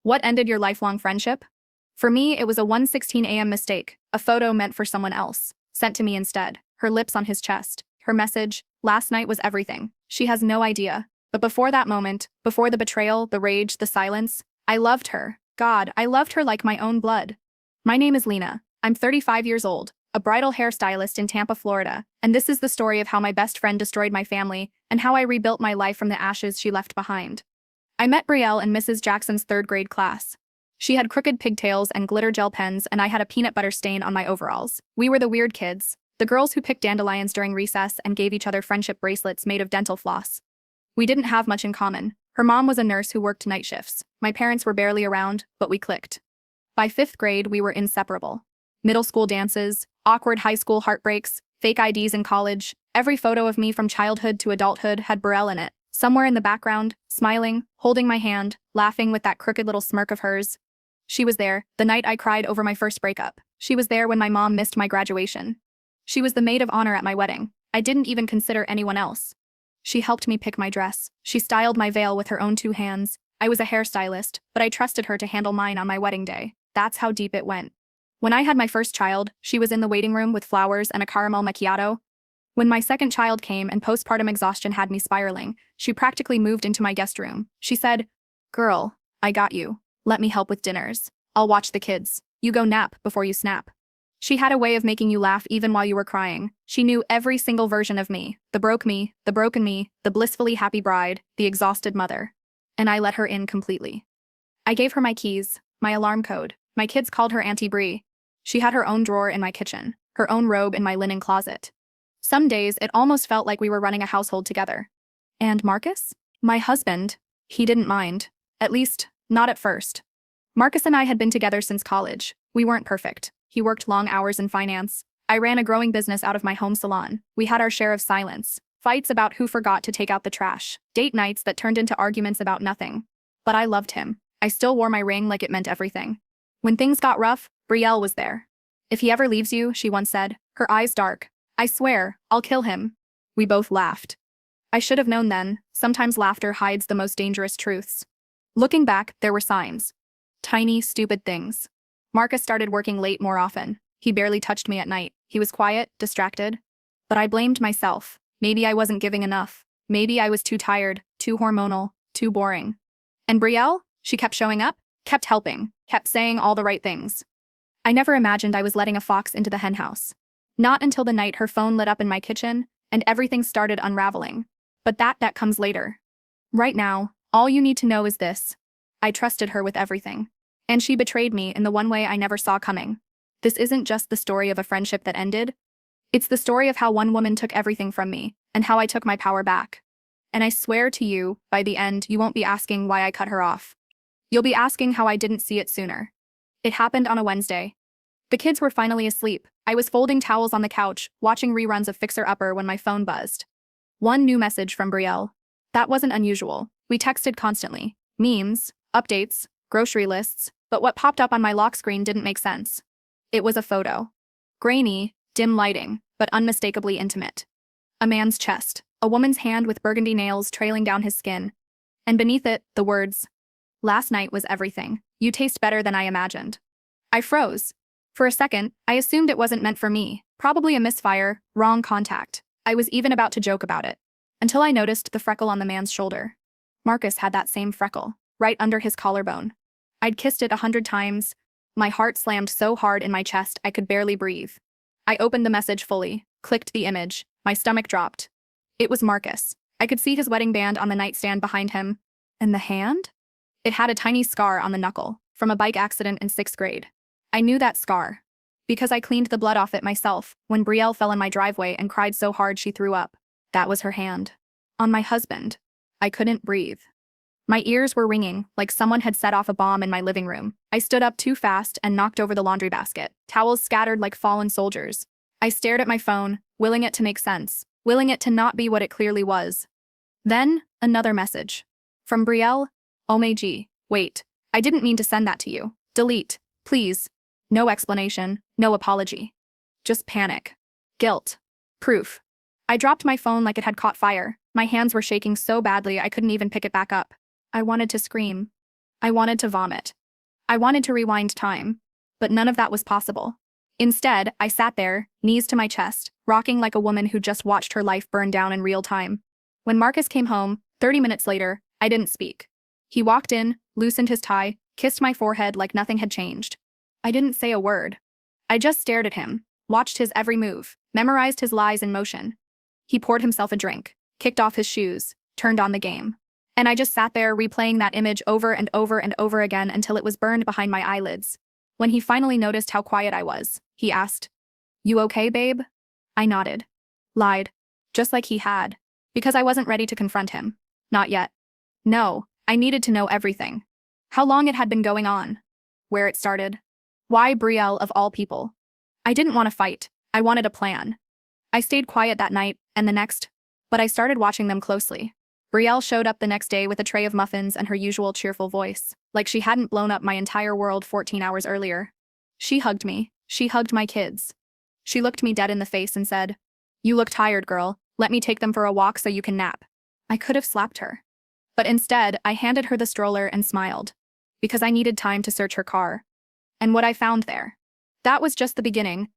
What ended your lifelong friendship? For me, it was a 1:16 a.m. mistake, a photo meant for someone else, sent to me instead, her lips on his chest. Her message, last night was everything. She has no idea. But before that moment, before the betrayal, the rage, the silence, I loved her. God, I loved her like my own blood. My name is Lena. I'm 35 years old, a bridal hairstylist in Tampa, Florida, and this is the story of how my best friend destroyed my family and how I rebuilt my life from the ashes she left behind. I met Brielle in Mrs. Jackson's third-grade class. She had crooked pigtails and glitter gel pens, and I had a peanut butter stain on my overalls. We were the weird kids, the girls who picked dandelions during recess and gave each other friendship bracelets made of dental floss. We didn't have much in common. Her mom was a nurse who worked night shifts. My parents were barely around, but we clicked. By fifth grade, we were inseparable. Middle school dances, awkward high school heartbreaks, fake IDs in college. Every photo of me from childhood to adulthood had Brielle in it. Somewhere in the background, smiling, holding my hand, laughing with that crooked little smirk of hers. She was there, the night I cried over my first breakup. She was there when my mom missed my graduation. She was the maid of honor at my wedding. I didn't even consider anyone else. She helped me pick my dress. She styled my veil with her own two hands. I was a hairstylist, but I trusted her to handle mine on my wedding day. That's how deep it went. When I had my first child, she was in the waiting room with flowers and a caramel macchiato. When my second child came and postpartum exhaustion had me spiraling, she practically moved into my guest room. She said, "Girl, I got you. Let me help with dinners. I'll watch the kids. You go nap before you snap." She had a way of making you laugh even while you were crying. She knew every single version of me, the broke me, the broken me, the blissfully happy bride, the exhausted mother. And I let her in completely. I gave her my keys, my alarm code. My kids called her Auntie Brie. She had her own drawer in my kitchen, her own robe in my linen closet. Some days, it almost felt like we were running a household together. And Marcus? My husband. He didn't mind. At least, not at first. Marcus and I had been together since college. We weren't perfect. He worked long hours in finance. I ran a growing business out of my home salon. We had our share of silence, fights about who forgot to take out the trash, date nights that turned into arguments about nothing. But I loved him. I still wore my ring like it meant everything. When things got rough, Brielle was there. "If he ever leaves you," she once said, her eyes dark, "I swear, I'll kill him." We both laughed. I should have known then, sometimes laughter hides the most dangerous truths. Looking back, there were signs. Tiny, stupid things. Marcus started working late more often. He barely touched me at night. He was quiet, distracted. But I blamed myself. Maybe I wasn't giving enough. Maybe I was too tired, too hormonal, too boring. And Brielle? She kept showing up, kept helping, kept saying all the right things. I never imagined I was letting a fox into the henhouse. Not until the night her phone lit up in my kitchen, and everything started unraveling. But that comes later. Right now, all you need to know is this. I trusted her with everything. And she betrayed me in the one way I never saw coming. This isn't just the story of a friendship that ended. It's the story of how one woman took everything from me, and how I took my power back. And I swear to you, by the end, you won't be asking why I cut her off. You'll be asking how I didn't see it sooner. It happened on a Wednesday. The kids were finally asleep. I was folding towels on the couch, watching reruns of Fixer Upper when my phone buzzed. One new message from Brielle. That wasn't unusual. We texted constantly. Memes, updates, grocery lists, but what popped up on my lock screen didn't make sense. It was a photo. Grainy, dim lighting, but unmistakably intimate. A man's chest, a woman's hand with burgundy nails trailing down his skin. And beneath it, the words, "Last night was everything. You taste better than I imagined." I froze. For a second, I assumed it wasn't meant for me. Probably a misfire, wrong contact. I was even about to joke about it. Until I noticed the freckle on the man's shoulder. Marcus had that same freckle, right under his collarbone. I'd kissed it 100 times. My heart slammed so hard in my chest I could barely breathe. I opened the message fully, clicked the image. My stomach dropped. It was Marcus. I could see his wedding band on the nightstand behind him. And the hand? It had a tiny scar on the knuckle, from a bike accident in 6th grade. I knew that scar, because I cleaned the blood off it myself when Brielle fell in my driveway and cried so hard she threw up. That was her hand. On my husband. I couldn't breathe. My ears were ringing, like someone had set off a bomb in my living room. I stood up too fast and knocked over the laundry basket, towels scattered like fallen soldiers. I stared at my phone, willing it to make sense, willing it to not be what it clearly was. Then, another message. From Brielle. "OMG, wait. I didn't mean to send that to you. Delete, please." No explanation, no apology. Just panic. Guilt. Proof. I dropped my phone like it had caught fire. My hands were shaking so badly I couldn't even pick it back up. I wanted to scream. I wanted to vomit. I wanted to rewind time. But none of that was possible. Instead, I sat there, knees to my chest, rocking like a woman who just watched her life burn down in real time. When Marcus came home, 30 minutes later, I didn't speak. He walked in, loosened his tie, kissed my forehead like nothing had changed. I didn't say a word. I just stared at him, watched his every move, memorized his lies in motion. He poured himself a drink, kicked off his shoes, turned on the game. And I just sat there replaying that image over and over and over again until it was burned behind my eyelids. When he finally noticed how quiet I was, he asked, "You okay, babe?" I nodded. Lied. Just like he had. Because I wasn't ready to confront him. Not yet. No, I needed to know everything. How long it had been going on. Where it started. Why Brielle of all people? I didn't want to fight. I wanted a plan. I stayed quiet that night, and the next, but I started watching them closely. Brielle showed up the next day with a tray of muffins and her usual cheerful voice, like she hadn't blown up my entire world 14 hours earlier. She hugged me. She hugged my kids. She looked me dead in the face and said, "You look tired, girl. Let me take them for a walk so you can nap." I could have slapped her. But instead, I handed her the stroller and smiled. Because I needed time to search her car. And what I found there. That was just the beginning.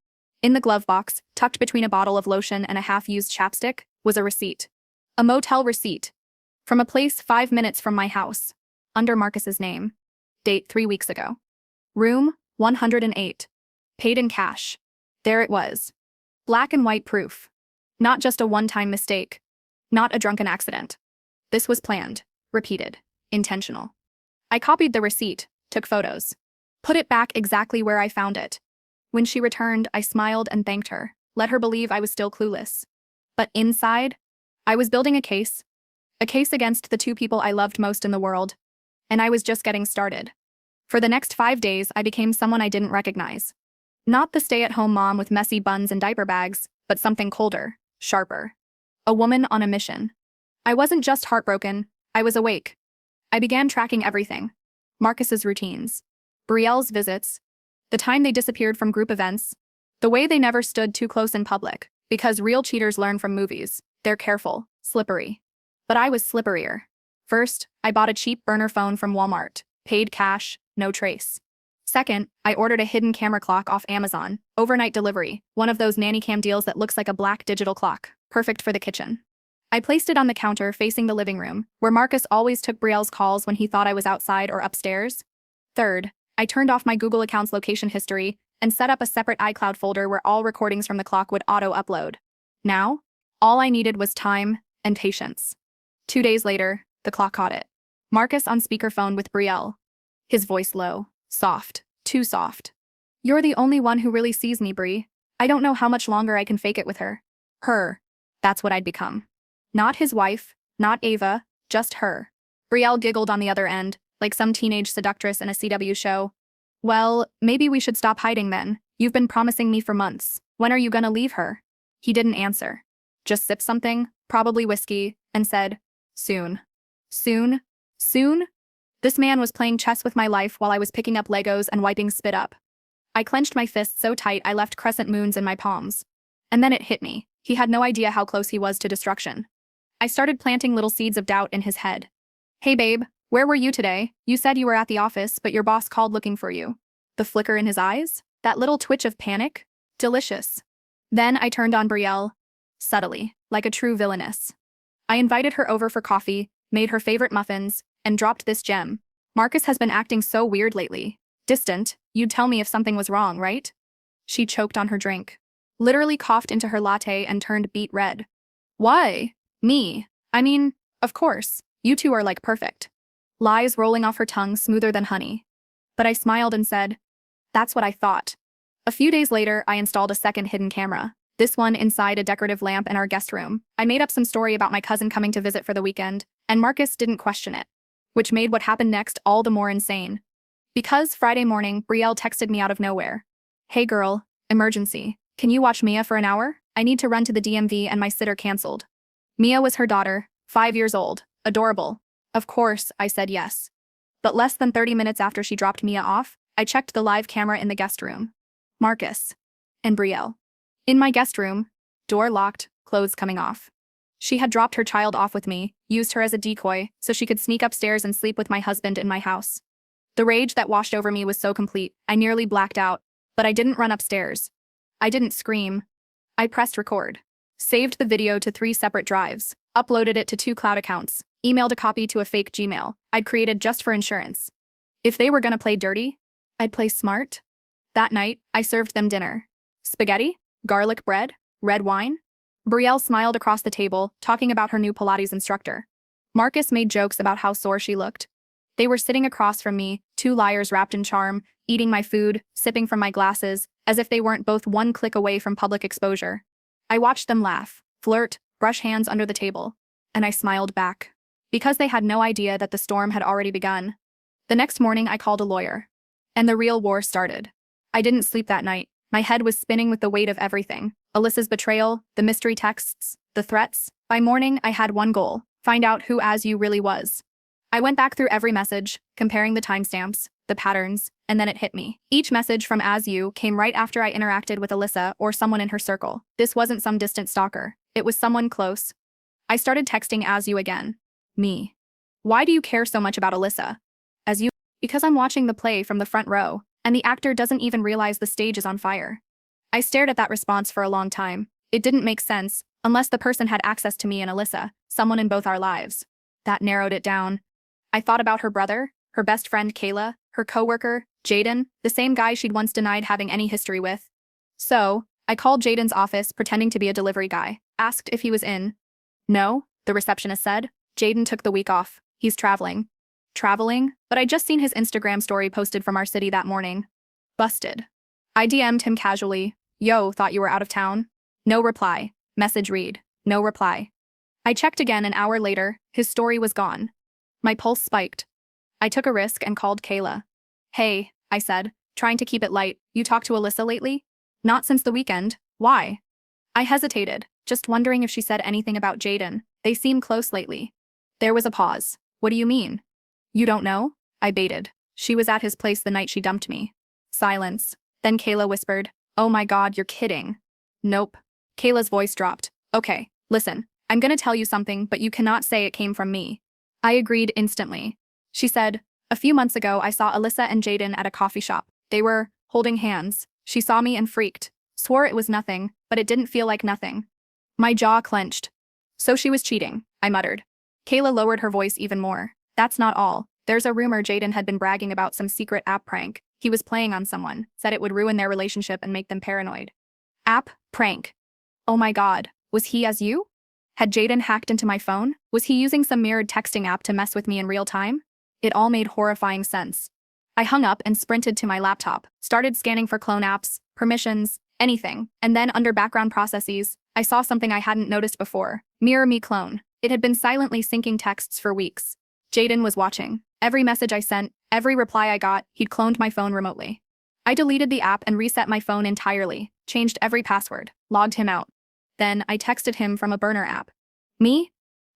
In the glove box, tucked between a bottle of lotion and a half-used chapstick, was a receipt. A motel receipt. From a place 5 minutes from my house. Under Marcus's name. Date 3 weeks ago. Room 108. Paid in cash. There it was. Black and white proof. Not just a one-time mistake. Not a drunken accident. This was planned, repeated, intentional. I copied the receipt, took photos. Put it back exactly where I found it. When she returned, I smiled and thanked her, let her believe I was still clueless. But inside, I was building a case against the two people I loved most in the world. And I was just getting started. For the next 5 days, I became someone I didn't recognize. Not the stay-at-home mom with messy buns and diaper bags, but something colder, sharper. A woman on a mission. I wasn't just heartbroken, I was awake. I began tracking everything. Marcus's routines. Brielle's visits. The time they disappeared from group events. The way they never stood too close in public, because real cheaters learn from movies. They're careful, slippery. But I was slipperier. First, I bought a cheap burner phone from Walmart. Paid cash, no trace. Second, I ordered a hidden camera clock off Amazon, overnight delivery, one of those nanny cam deals that looks like a black digital clock, perfect for the kitchen. I placed it on the counter facing the living room, where Marcus always took Brielle's calls when he thought I was outside or upstairs. Third, I turned off my Google account's location history and set up a separate iCloud folder where all recordings from the clock would auto-upload. Now, all I needed was time and patience. 2 days later, the clock caught it. Marcus on speakerphone with Brielle. His voice low, soft, too soft. "You're the only one who really sees me, Bri. I don't know how much longer I can fake it with her." Her. That's what I'd become. Not his wife, not Ava, just her. Brielle giggled on the other end, like some teenage seductress in a CW show. "Well, maybe we should stop hiding then. You've been promising me for months. When are you gonna leave her?" He didn't answer. Just sipped something, probably whiskey, and said, "Soon." Soon? Soon? This man was playing chess with my life while I was picking up Legos and wiping spit up. I clenched my fists so tight I left crescent moons in my palms. And then it hit me. He had no idea how close he was to destruction. I started planting little seeds of doubt in his head. "Hey babe, where were you today? You said you were at the office, but your boss called looking for you." The flicker in his eyes? That little twitch of panic? Delicious. Then I turned on Brielle. Subtly, like a true villainess. I invited her over for coffee, made her favorite muffins, and dropped this gem. "Marcus has been acting so weird lately. Distant, you'd tell me if something was wrong, right?" She choked on her drink. Literally coughed into her latte and turned beet red. "Why? Me? I mean, of course, you two are like perfect." Lies rolling off her tongue smoother than honey. But I smiled and said, "That's what I thought." A few days later, I installed a second hidden camera. This one inside a decorative lamp in our guest room. I made up some story about my cousin coming to visit for the weekend, and Marcus didn't question it. Which made what happened next all the more insane. Because Friday morning, Brielle texted me out of nowhere. "Hey girl, emergency. Can you watch Mia for an hour? I need to run to the DMV and my sitter canceled." Mia was her daughter, 5 years old, adorable. Of course, I said yes. But less than 30 minutes after she dropped Mia off, I checked the live camera in the guest room. Marcus. And Brielle. In my guest room, door locked, clothes coming off. She had dropped her child off with me, used her as a decoy, so she could sneak upstairs and sleep with my husband in my house. The rage that washed over me was so complete, I nearly blacked out, but I didn't run upstairs. I didn't scream. I pressed record. Saved the video to 3 separate drives, uploaded it to 2 cloud accounts, emailed a copy to a fake Gmail I'd created just for insurance. If they were gonna play dirty, I'd play smart. That night, I served them dinner. Spaghetti, garlic bread, red wine. Brielle smiled across the table, talking about her new Pilates instructor. Marcus made jokes about how sore she looked. They were sitting across from me, 2 liars wrapped in charm, eating my food, sipping from my glasses, as if they weren't both 1 click away from public exposure. I watched them laugh, flirt, brush hands under the table, and I smiled back. Because they had no idea that the storm had already begun. The next morning, I called a lawyer. And the real war started. I didn't sleep that night. My head was spinning with the weight of everything. Alyssa's betrayal, the mystery texts, the threats. By morning, I had one goal: find out who As You really was. I went back through every message, comparing the timestamps, the patterns, and then it hit me. Each message from As You came right after I interacted with Alyssa or someone in her circle. This wasn't some distant stalker. It was someone close. I started texting As You again. Me. Why do you care so much about Alyssa? As You. Because I'm watching the play from the front row, and the actor doesn't even realize the stage is on fire. I stared at that response for a long time. It didn't make sense, unless the person had access to me and Alyssa, someone in both our lives. That narrowed it down. I thought about her brother, her best friend Kayla, her coworker, Jaden, the same guy she'd once denied having any history with. So, I called Jaden's office pretending to be a delivery guy, asked if he was in. No, the receptionist said. Jaden took the week off. He's traveling. Traveling? But I'd just seen his Instagram story posted from our city that morning. Busted. I DM'd him casually. Yo, thought you were out of town? No reply. Message read. No reply. I checked again an hour later. His story was gone. My pulse spiked. I took a risk and called Kayla. Hey, I said, trying to keep it light, you talked to Alyssa lately? Not since the weekend. Why? I hesitated, just wondering if she said anything about Jaden. They seem close lately. There was a pause. What do you mean? You don't know? I baited. She was at his place the night she dumped me. Silence. Then Kayla whispered, oh my god, you're kidding. Nope. Kayla's voice dropped. Okay, listen, I'm gonna tell you something, but you cannot say it came from me. I agreed instantly. She said, a few months ago I saw Alyssa and Jaden at a coffee shop. They were holding hands. She saw me and freaked. Swore it was nothing, but it didn't feel like nothing. My jaw clenched. So she was cheating, I muttered. Kayla lowered her voice even more. That's not all. There's a rumor Jaden had been bragging about some secret app prank he was playing on someone, said it would ruin their relationship and make them paranoid. App prank. Oh my god, was he As You? Had Jaden hacked into my phone? Was he using some mirrored texting app to mess with me in real time? It all made horrifying sense. I hung up and sprinted to my laptop, started scanning for clone apps, permissions, anything, and then under background processes, I saw something I hadn't noticed before. Mirror Me Clone. It had been silently syncing texts for weeks. Jaden was watching. Every message I sent, every reply I got, he'd cloned my phone remotely. I deleted the app and reset my phone entirely, changed every password, logged him out. Then I texted him from a burner app. Me?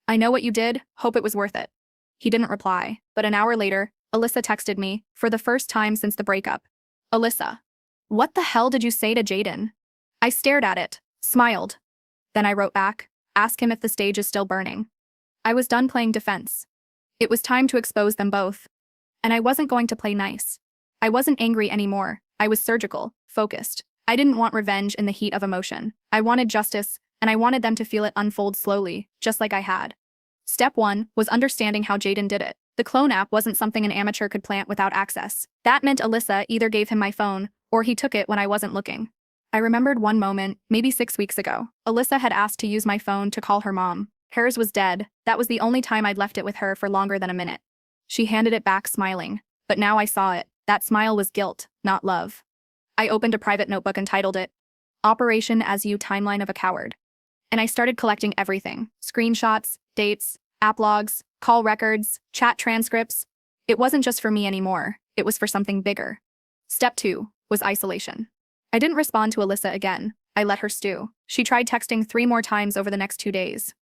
I know what you did, hope it was worth it. He didn't reply, but an hour later, Alyssa texted me, for the first time since the breakup. Alyssa. What the hell did you say to Jaden? I stared at it, smiled. Then I wrote back, ask him if the stage is still burning. I was done playing defense. It was time to expose them both. And I wasn't going to play nice. I wasn't angry anymore. I was surgical, focused. I didn't want revenge in the heat of emotion. I wanted justice, and I wanted them to feel it unfold slowly, just like I had. Step 1 was understanding how Jaden did it. The clone app wasn't something an amateur could plant without access. That meant Alyssa either gave him my phone, or he took it when I wasn't looking. I remembered one moment, maybe 6 weeks ago. Alyssa had asked to use my phone to call her mom. Hers was dead. That was the only time I'd left it with her for longer than a minute. She handed it back smiling. But now I saw it. That smile was guilt, not love. I opened a private notebook and titled it, Operation As You Timeline of a Coward. And I started collecting everything. Screenshots, dates, app logs, call records, chat transcripts. It wasn't just for me anymore. It was for something bigger. Step 2 was isolation. I didn't respond to Alyssa again. I let her stew. She tried texting 3 more times over the next 2 days.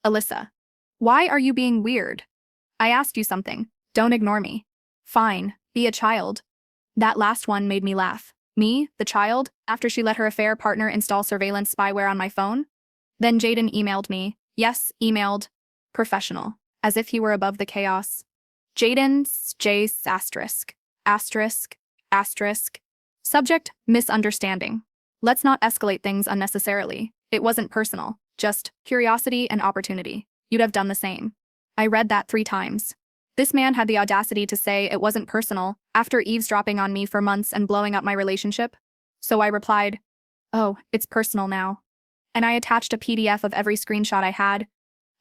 Alyssa. Why are you being weird? I asked you something. Don't ignore me. Fine, be a child. That last one made me laugh. Me, the child, after she let her affair partner install surveillance spyware on my phone? Then Jaden emailed me. Yes, emailed. Professional. As if he were above the chaos. Jaden's J***. Asterisk, asterisk. Subject, misunderstanding. Let's not escalate things unnecessarily. It wasn't personal, just curiosity and opportunity. You'd have done the same. I read that 3 times. This man had the audacity to say it wasn't personal after eavesdropping on me for months and blowing up my relationship. So I replied, "Oh, it's personal now." And I attached a PDF of every screenshot I had.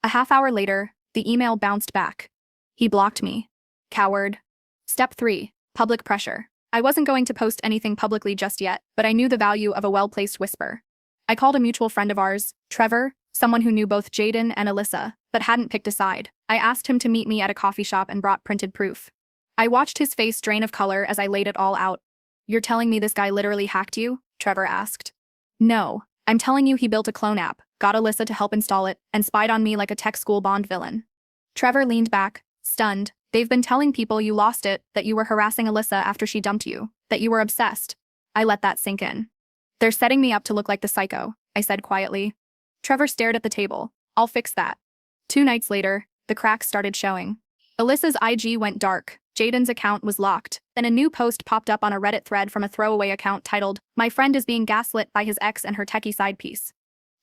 A half hour later, the email bounced back. He blocked me. Coward. Step 3. Public pressure. I wasn't going to post anything publicly just yet, but I knew the value of a well-placed whisper. I called a mutual friend of ours, Trevor, someone who knew both Jaden and Alyssa, but hadn't picked a side. I asked him to meet me at a coffee shop and brought printed proof. I watched his face drain of color as I laid it all out. "You're telling me this guy literally hacked you?" Trevor asked. "No, I'm telling you he built a clone app, got Alyssa to help install it, and spied on me like a tech school Bond villain." Trevor leaned back, stunned. "They've been telling people you lost it, that you were harassing Alyssa after she dumped you, that you were obsessed." I let that sink in. "They're setting me up to look like the psycho," I said quietly. Trevor stared at the table. "I'll fix that." 2 nights later, the cracks started showing. Alyssa's IG went dark, Jaden's account was locked, then a new post popped up on a Reddit thread from a throwaway account titled, "My friend is being gaslit by his ex and her techie side piece."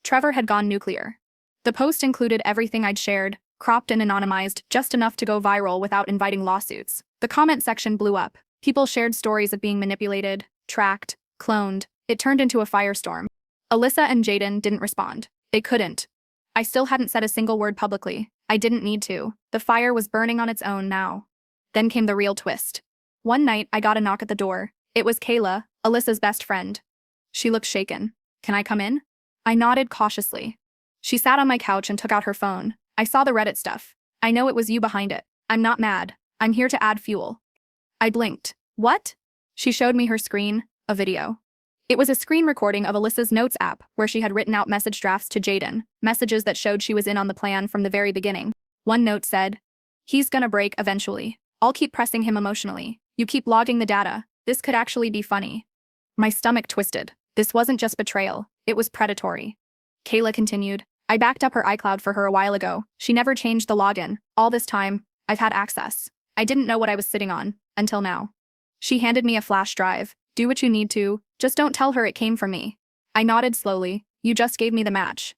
Trevor had gone nuclear. The post included everything I'd shared, cropped and anonymized, just enough to go viral without inviting lawsuits. The comment section blew up. People shared stories of being manipulated, tracked, cloned. It turned into a firestorm. Alyssa and Jaden didn't respond. They couldn't. I still hadn't said a single word publicly. I didn't need to. The fire was burning on its own now. Then came the real twist. One night, I got a knock at the door. It was Kayla, Alyssa's best friend. She looked shaken. "Can I come in?" I nodded cautiously. She sat on my couch and took out her phone. "I saw the Reddit stuff. I know it was you behind it. I'm not mad. I'm here to add fuel." I blinked. "What?" She showed me her screen, a video. It was a screen recording of Alyssa's Notes app, where she had written out message drafts to Jaden, messages that showed she was in on the plan from the very beginning. One note said, "He's gonna break eventually. I'll keep pressing him emotionally. You keep logging the data. This could actually be funny." My stomach twisted. This wasn't just betrayal. It was predatory. Kayla continued, "I backed up her iCloud for her a while ago. She never changed the login. All this time, I've had access. I didn't know what I was sitting on, until now." She handed me a flash drive. "Do what you need to. Just don't tell her it came from me." I nodded slowly. "You just gave me the match."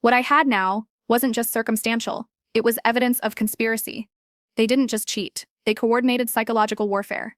What I had now wasn't just circumstantial. It was evidence of conspiracy. They didn't just cheat. They coordinated psychological warfare.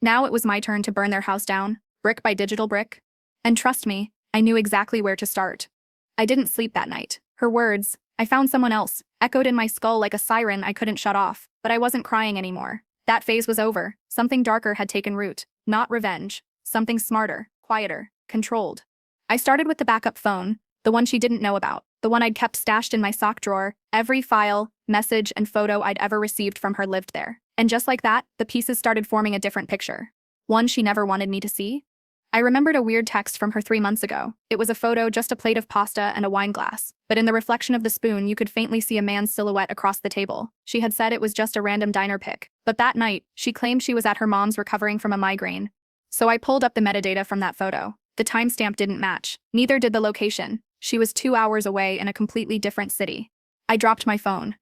Now it was my turn to burn their house down, brick by digital brick. And trust me, I knew exactly where to start. I didn't sleep that night. Her words, "I found someone else," echoed in my skull like a siren I couldn't shut off, but I wasn't crying anymore. That phase was over. Something darker had taken root. Not revenge. Something smarter, quieter, controlled. I started with the backup phone, the one she didn't know about, the one I'd kept stashed in my sock drawer. Every file, message, and photo I'd ever received from her lived there. And just like that, the pieces started forming a different picture. One she never wanted me to see. I remembered a weird text from her 3 months ago. It was a photo, just a plate of pasta and a wine glass. But in the reflection of the spoon, you could faintly see a man's silhouette across the table. She had said it was just a random diner pic. But that night, she claimed she was at her mom's recovering from a migraine. So I pulled up the metadata from that photo. The timestamp didn't match. Neither did the location. She was 2 hours away in a completely different city. I dropped my phone.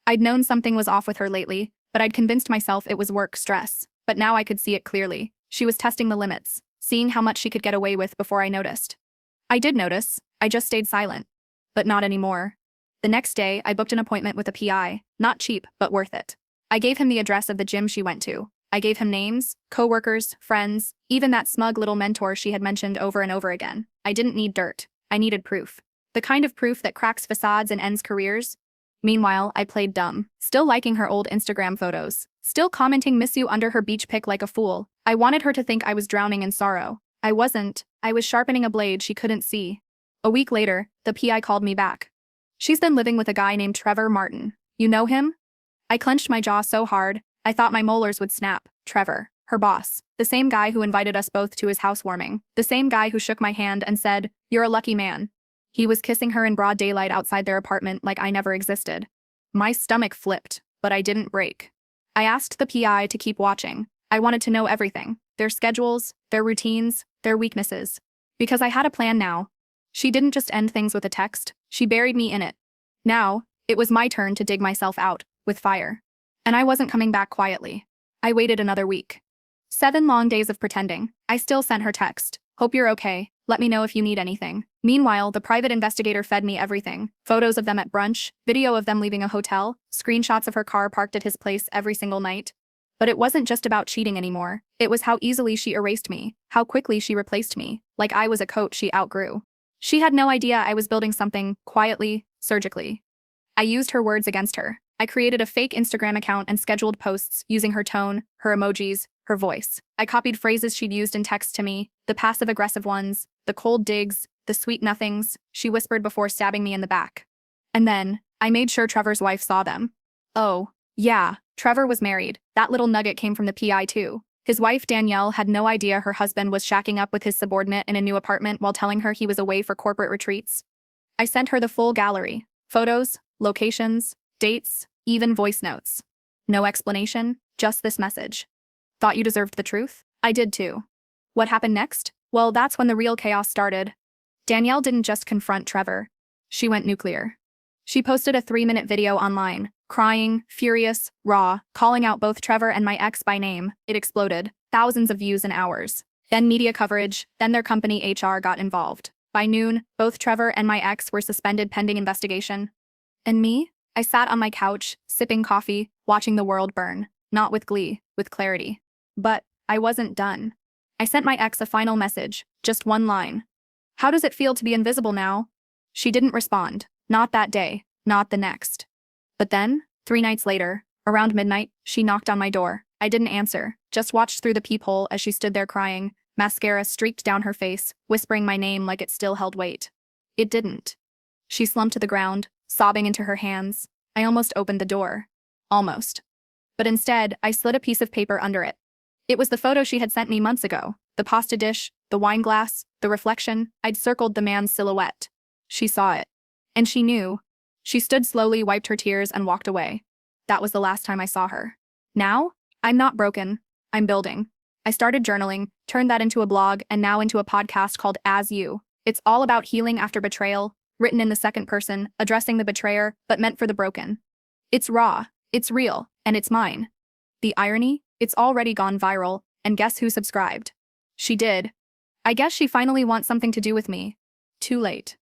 I'd known something was off with her lately, but I'd convinced myself it was work stress. But now I could see it clearly. She was testing the limits, seeing how much she could get away with before I noticed. I did notice. I just stayed silent. But not anymore. The next day, I booked an appointment with a PI. Not cheap, but worth it. I gave him the address of the gym she went to. I gave him names, coworkers, friends, even that smug little mentor she had mentioned over and over again. I didn't need dirt. I needed proof. The kind of proof that cracks facades and ends careers. Meanwhile, I played dumb, still liking her old Instagram photos, still commenting "miss you" under her beach pic like a fool. I wanted her to think I was drowning in sorrow. I wasn't. I was sharpening a blade she couldn't see. A week later, the PI called me back. "She's been living with a guy named Trevor Martin. You know him?" I clenched my jaw so hard, I thought my molars would snap. Trevor, her boss, the same guy who invited us both to his housewarming, the same guy who shook my hand and said, "You're a lucky man." He was kissing her in broad daylight outside their apartment like I never existed. My stomach flipped, but I didn't break. I asked the PI to keep watching. I wanted to know everything, their schedules, their routines, their weaknesses. Because I had a plan now. She didn't just end things with a text, she buried me in it. Now, it was my turn to dig myself out, with fire. And I wasn't coming back quietly. I waited another week. 7 long days of pretending. I still sent her text. Hope you're okay. Let me know if you need anything. Meanwhile, the private investigator fed me everything. Photos of them at brunch, video of them leaving a hotel, screenshots of her car parked at his place every single night. But it wasn't just about cheating anymore. It was how easily she erased me, how quickly she replaced me, like I was a coat she outgrew. She had no idea I was building something, quietly, surgically. I used her words against her. I created a fake Instagram account and scheduled posts using her tone, her emojis, her voice. I copied phrases she'd used in texts to me, the passive-aggressive ones, the cold digs, the sweet nothings she whispered before stabbing me in the back. And then, I made sure Trevor's wife saw them. Oh, yeah, Trevor was married. That little nugget came from the PI too. His wife Danielle had no idea her husband was shacking up with his subordinate in a new apartment while telling her he was away for corporate retreats. I sent her the full gallery. Photos, locations, dates, even voice notes. No explanation, just this message. Thought you deserved the truth? I did too. What happened next? Well, that's when the real chaos started. Danielle didn't just confront Trevor. She went nuclear. She posted a 3-minute video online, crying, furious, raw, calling out both Trevor and my ex by name. It exploded. Thousands of views in hours. Then media coverage, then their company HR got involved. By noon, both Trevor and my ex were suspended pending investigation. And me? I sat on my couch, sipping coffee, watching the world burn. Not with glee, with clarity. But I wasn't done. I sent my ex a final message, just one line. How does it feel to be invisible now? She didn't respond. Not that day, not the next. But then, 3 nights later, around midnight, she knocked on my door. I didn't answer, just watched through the peephole as she stood there crying, mascara streaked down her face, whispering my name like it still held weight. It didn't. She slumped to the ground, sobbing into her hands. I almost opened the door. Almost. But instead, I slid a piece of paper under it. It was the photo she had sent me months ago. The pasta dish, the wine glass, the reflection. I'd circled the man's silhouette. She saw it. And she knew. She stood slowly, wiped her tears, and walked away. That was the last time I saw her. Now, I'm not broken. I'm building. I started journaling, turned that into a blog, and now into a podcast called As You. It's all about healing after betrayal, written in the second person, addressing the betrayer, but meant for the broken. It's raw, it's real, and it's mine. The irony? It's already gone viral, and guess who subscribed? She did. I guess she finally wants something to do with me. Too late.